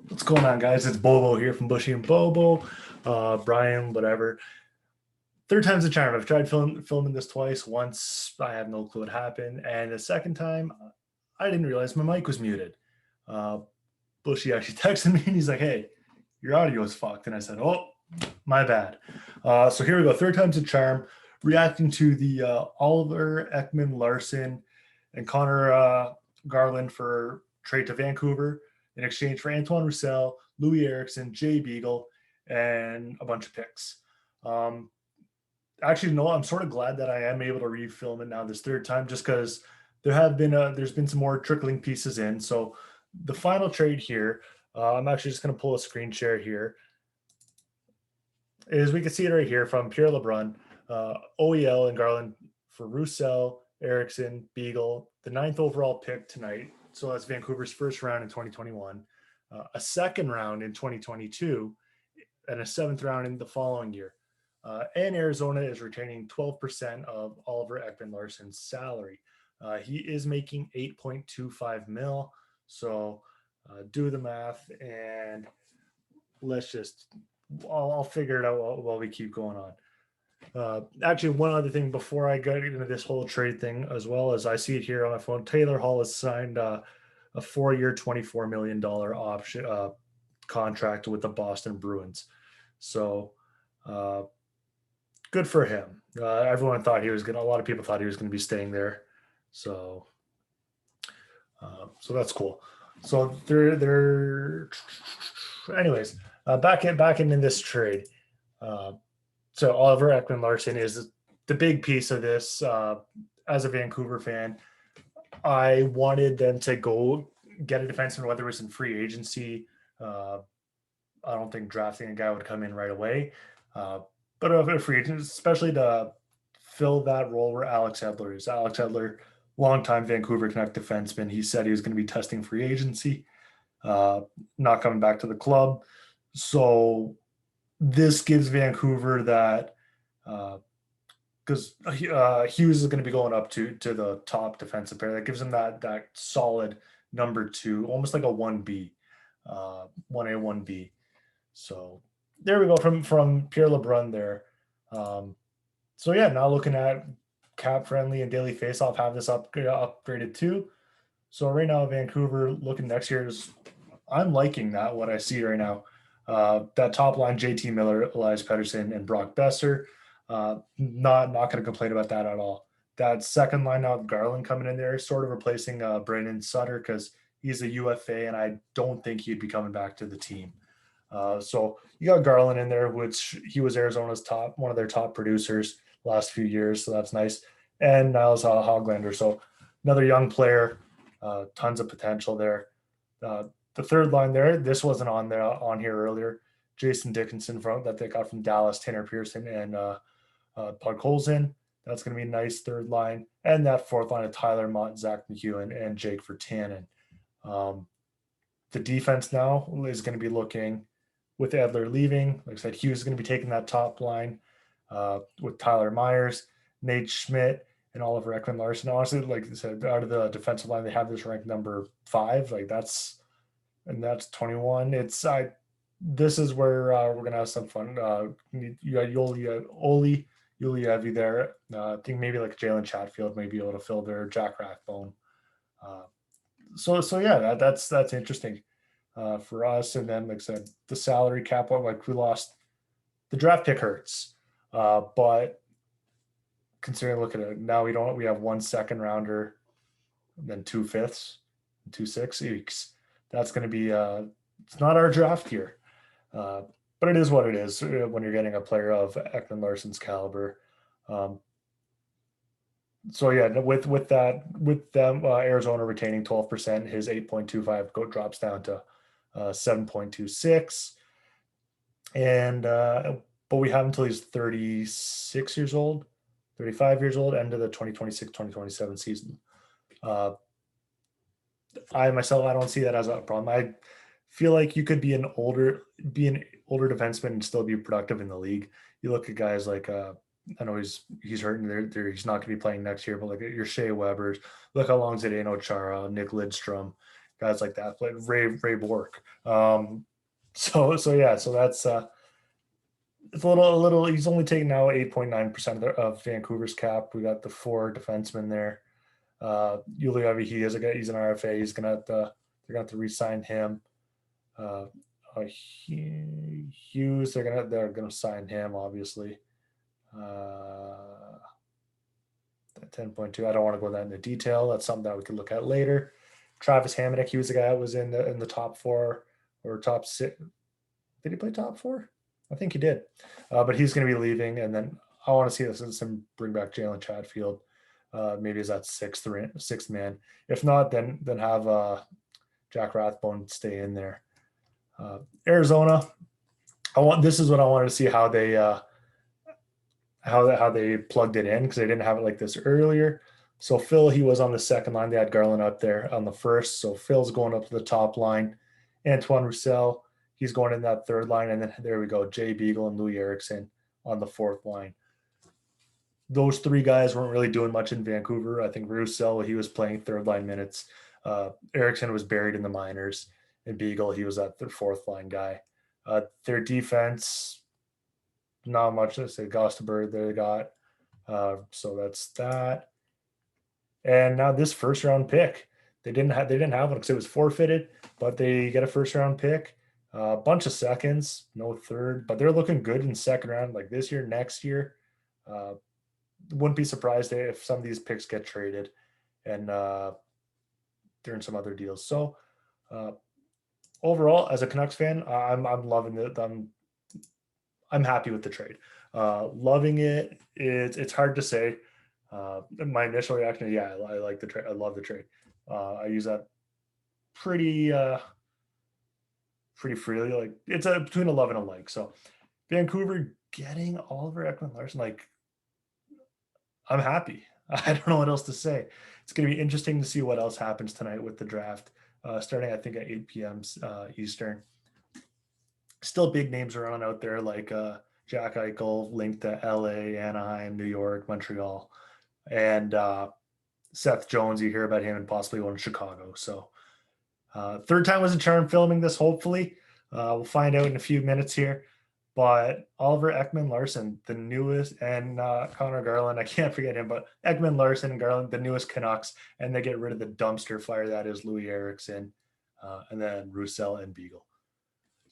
What's going on, guys? It's Bobo here from Bushy and Bobo. Brian, whatever. Third time's a charm. I've tried filming this twice. Once I have no clue what happened, and the second time I didn't realize my mic was muted. Uh, Bushy actually texted me and he's like, "Hey, your audio is fucked," and I said, "Oh, my bad." So here we go. Third time's a charm. Reacting to the Oliver Ekman-Larsson and Conor Garland for trade to Vancouver in exchange for Antoine Roussel, Loui Eriksson, Beagle, and a bunch of picks. Um, Actually, no, I'm sort of glad that I am able to refilm it now this third time, just because there's been some more trickling pieces in. So the final trade here, I'm actually just going to pull a screen share here. Is we can see it right here from Pierre LeBrun, OEL and Garland for Roussel, Eriksson, Beagle, the 9th overall pick tonight. So that's Vancouver's first round in 2021, a second round in 2022, and a 7th round in the following year. And Arizona is retaining 12% of Oliver Ekman-Larsson's salary. He is making 8.25 mil. So do the math and let's just, I'll figure it out while we keep going on. Actually, one other thing before I get into this whole trade thing, as well as I see it here on my phone, Taylor Hall has signed a 4-year, $24 million option contract with the Boston Bruins. So good for him. Everyone thought he was going to, a lot of people thought he was going to be staying there. So, so that's cool. So anyways, back in this trade. So Oliver Ekman-Larsson is the big piece of this. As a Vancouver fan, I wanted them to go get a defenseman, whether it was in free agency. I don't think drafting a guy would come in right away. But of a free agent, especially to fill that role where Alex Edler is. Alex Edler, longtime Vancouver Canuck defenseman, he said he was going to be testing free agency, not coming back to the club. So this gives Vancouver that because Hughes is going to be going up to the top defensive pair. That gives them that solid number 2, almost like a 1B, 1A, 1B. So there we go from Pierre LeBrun there. So yeah, now looking at cap friendly and daily faceoff have this upgraded too. So right now Vancouver looking next year is, I'm liking that what I see right now. That top line, JT Miller, Elias Pettersson, and Brock Besser. Not going to complain about that at all. That second line now, Garland coming in there, sort of replacing Brandon Sutter because he's a UFA, and I don't think he'd be coming back to the team. So you got Garland in there, which he was Arizona's one of their top producers last few years, so that's nice. And Niles Hoglander, so another young player, tons of potential there. The third line there, this wasn't on here earlier. Jason Dickinson that they got from Dallas, Tanner Pearson, and Pug Colson. That's going to be a nice third line. And that fourth line of Tyler Mott, Zach McEwen, and Jake Virtanen. The defense now is going to be looking, with Edler leaving, like I said, Hughes is going to be taking that top line with Tyler Myers, Nate Schmidt, and Oliver Ekman-Larsson. Honestly, like I said, out of the defensive line, they have this ranked number 5. Like that's 21. This is where we're gonna have some fun. You got Oli Yulievy there. I think maybe like Jalen Chatfield may be able to fill their Jack Rathbone. So yeah, that's interesting for us. And then, like I said, the salary cap, like we lost, the draft pick hurts, but considering, look at it now, we have 1 second rounder, then 2 fifths, 2 6. That's going to be it's not our draft year, but it is what it is when you're getting a player of Ekman-Larsson's caliber. So yeah, with them Arizona retaining 12%, his 8.25 drops down to 7.26, and but we have until he's 36 years old, 35 years old, end of the 2026-2027 season. I don't see that as a problem. I feel like you could be an older defenseman and still be productive in the league. You look at guys like I know he's hurting there. He's not going to be playing next year, but like your Shea Weber's, look how long Zdeno Chara, Nick Lidstrom, guys like that. But Ray Bork. So that's it's a little. He's only taking now 8.9% of Vancouver's cap. We got the 4 defensemen there. Loui he is a guy. He's an RFA. He's they're gonna have to re-sign him. Hughes, they're gonna sign him obviously. 10.2. I don't want to go that into detail. That's something that we can look at later. Travis Hamonic, he was the guy that was in the top 4 or top 6. Did he play top 4? I think he did. But he's going to be leaving, and then I want to see this and bring back Jalen Chatfield. Maybe as that sixth man. If not, then have Jack Rathbone stay in there. Arizona, this is what I wanted to see how they how they plugged it in, because they didn't have it like this earlier. So Phil, he was on the second line. They had Garland up there on the first. So Phil's going up to the top line. Antoine Roussel, he's going in that third line. And then there we go, Jay Beagle and Loui Eriksson on the fourth line. Those 3 guys weren't really doing much in Vancouver. I think Roussel, he was playing third line minutes. Eriksson was buried in the minors. And Beagle, he was that their fourth line guy. Their defense, not much. Let's say Gostenberg they got. So that's that. And now this first round pick, they didn't have one because it was forfeited, but they get a first round pick, a bunch of seconds, no third, but they're looking good in second round, like this year, next year. Wouldn't be surprised if some of these picks get traded and during some other deals. So overall, as a Canucks fan, I'm loving it. I'm happy with the trade. Loving it. It's hard to say. My initial reaction, yeah, I like the trade. I love the trade. I use that pretty freely. Like it's between a love and a like. So Vancouver getting Oliver Ekman-Larsson, like I'm happy. I don't know what else to say. It's going to be interesting to see what else happens tonight with the draft, starting I think at 8 p.m. Eastern. Still big names around out there like Jack Eichel linked to LA, Anaheim, New York, Montreal, and Seth Jones. You hear about him and possibly one in Chicago. So third time was a charm filming this, hopefully. We'll find out in a few minutes here. But Oliver Ekman-Larsson, the newest, and Conor Garland, I can't forget him, but Ekman-Larsson and Garland, the newest Canucks, and they get rid of the dumpster fire that is Loui Eriksson, and then Roussel and Beagle.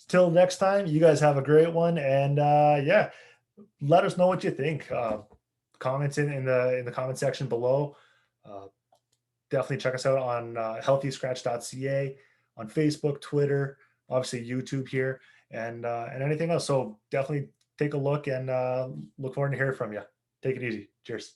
Till next time, you guys have a great one, and yeah, let us know what you think. Comments in the comment section below. Definitely check us out on healthyscratch.ca, on Facebook, Twitter, obviously YouTube here, and anything else. So definitely take a look and look forward to hearing from you. Take it easy. Cheers.